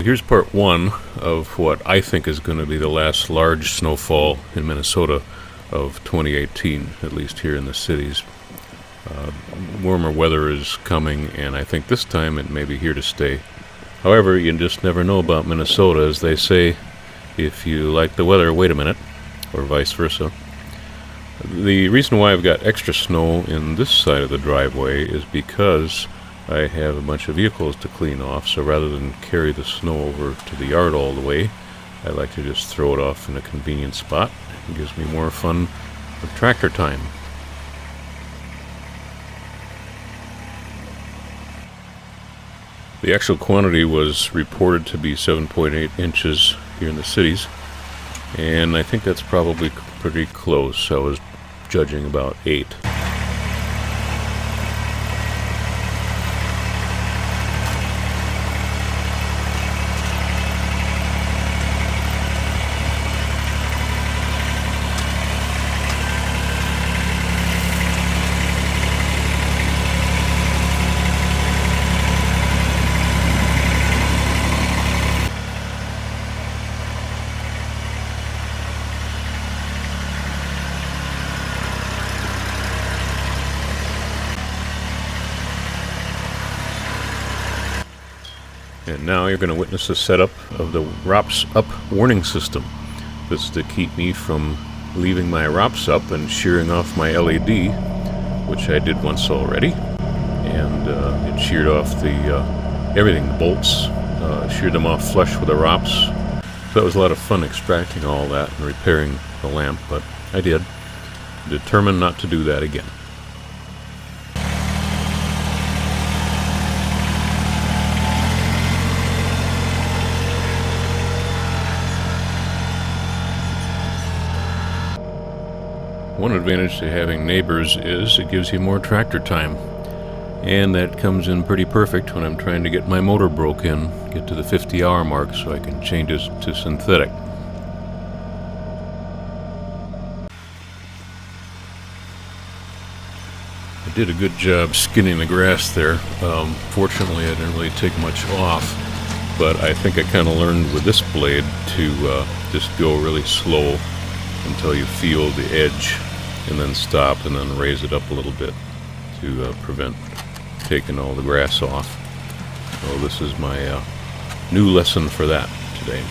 Here's part one of what I think is going to be the last large snowfall in Minnesota of 2018, at least here in the cities. Warmer weather is coming, and I think this time it may be here to stay. However, you just never know about Minnesota. As they say, if you like the weather, wait a minute, or vice versa. The reason why I've got extra snow in this side of the driveway is because I have a bunch of vehicles to clean off, so rather than carry the snow over to the yard all the way, I like to just throw it off in a convenient spot. It gives me more fun with tractor time. The actual quantity was reported to be 7.8 inches here in the cities, and I think that's probably pretty close. I was judging about 8. And now you're going to witness the setup of the ROPS up warning system. This is to keep me from leaving my ROPS up and shearing off my LED, which I did once already. And it sheared off the everything, the bolts, sheared them off flush with the ROPS. So that was a lot of fun extracting all that and repairing the lamp, but I did. Determined not to do that again. One advantage to having neighbors is it gives you more tractor time, and that comes in pretty perfect when I'm trying to get my motor broke in, get to the 50-hour mark so I can change it to synthetic. I did a good job skinning the grass there. Fortunately, I didn't really take much off, but I think I kind of learned with this blade to just go really slow until you feel the edge, and then stop and then raise it up a little bit to prevent taking all the grass off. So this is my new lesson for that today.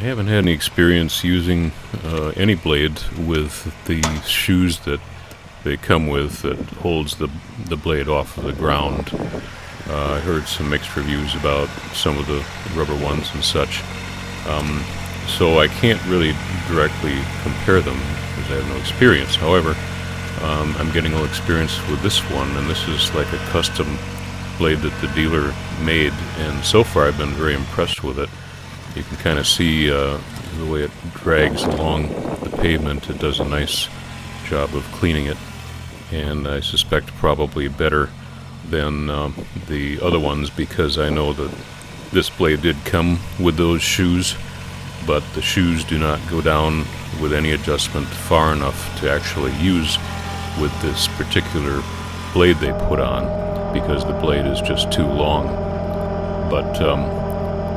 haven't had any experience using any blade with the shoes that they come with that holds the blade off of the ground. I heard some mixed reviews about some of the rubber ones and such. So I can't really directly compare them because I have no experience. However, I'm getting a little experience with this one, and this is like a custom blade that the dealer made, and so far I've been very impressed with it. You can kind of see the way it drags along the pavement. It does a nice job of cleaning it, and I suspect probably better than the other ones, because I know that this blade did come with those shoes, but the shoes do not go down with any adjustment far enough to actually use with this particular blade they put on, because the blade is just too long. But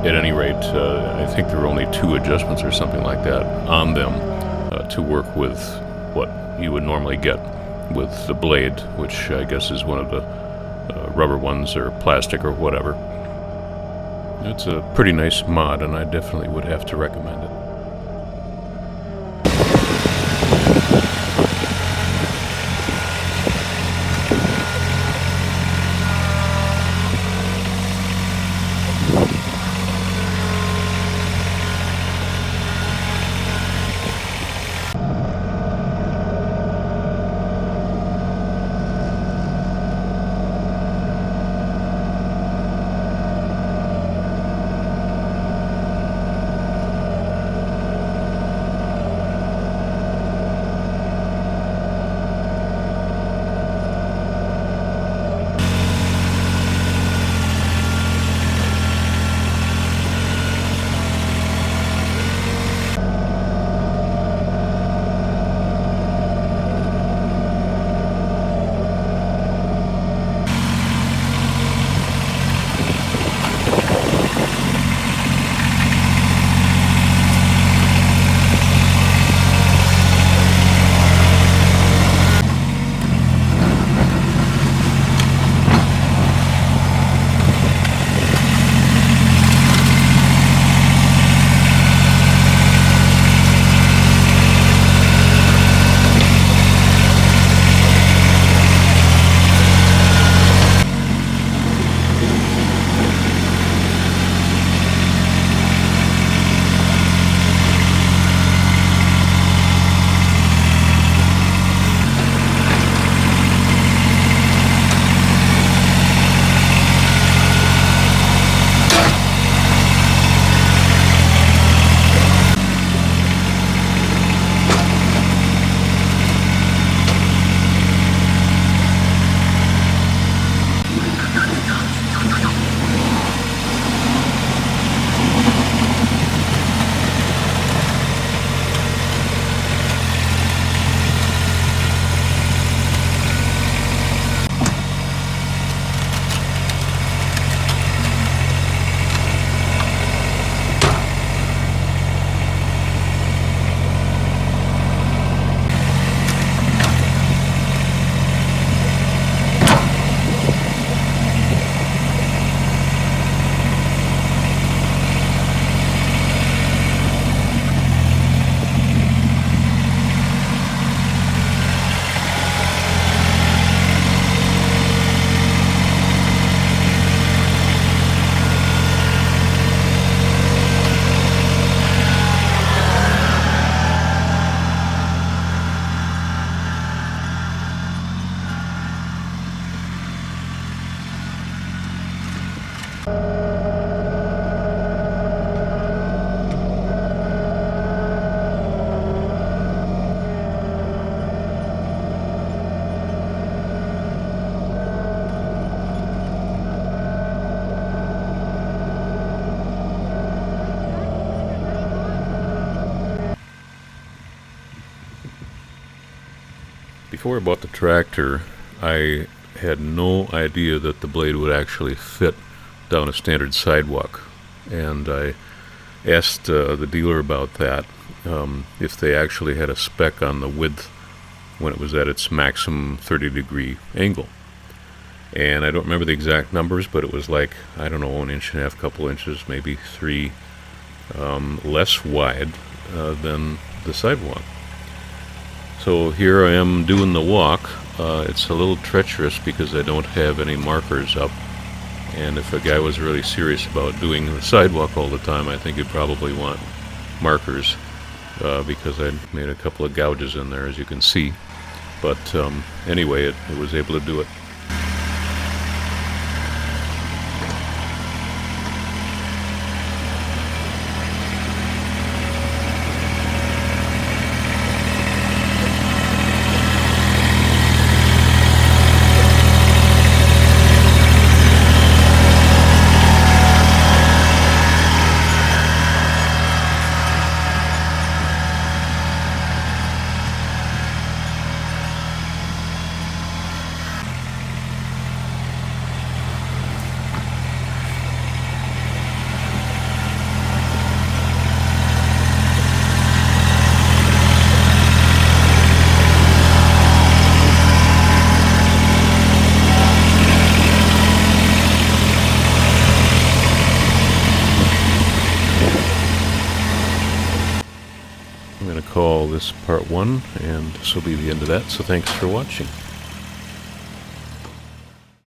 at any rate, I think there are only 2 adjustments or something like that on them to work with what you would normally get with the blade, which I guess is one of the rubber ones or plastic or whatever. It's a pretty nice mod, and I definitely would have to recommend it. Before I bought the tractor, I had no idea that the blade would actually fit down a standard sidewalk, and I asked the dealer about that, if they actually had a spec on the width when it was at its maximum 30-degree angle. And I don't remember the exact numbers, but it was like, I don't know, 1.5 inches, couple inches, maybe 3 less wide than the sidewalk. So here I am doing the walk. It's a little treacherous because I don't have any markers up, and if a guy was really serious about doing the sidewalk all the time, I think he'd probably want markers, because I made a couple of gouges in there, as you can see. But anyway, it was able to do it. I'm going to call this part 1, and this will be the end of that, so thanks for watching.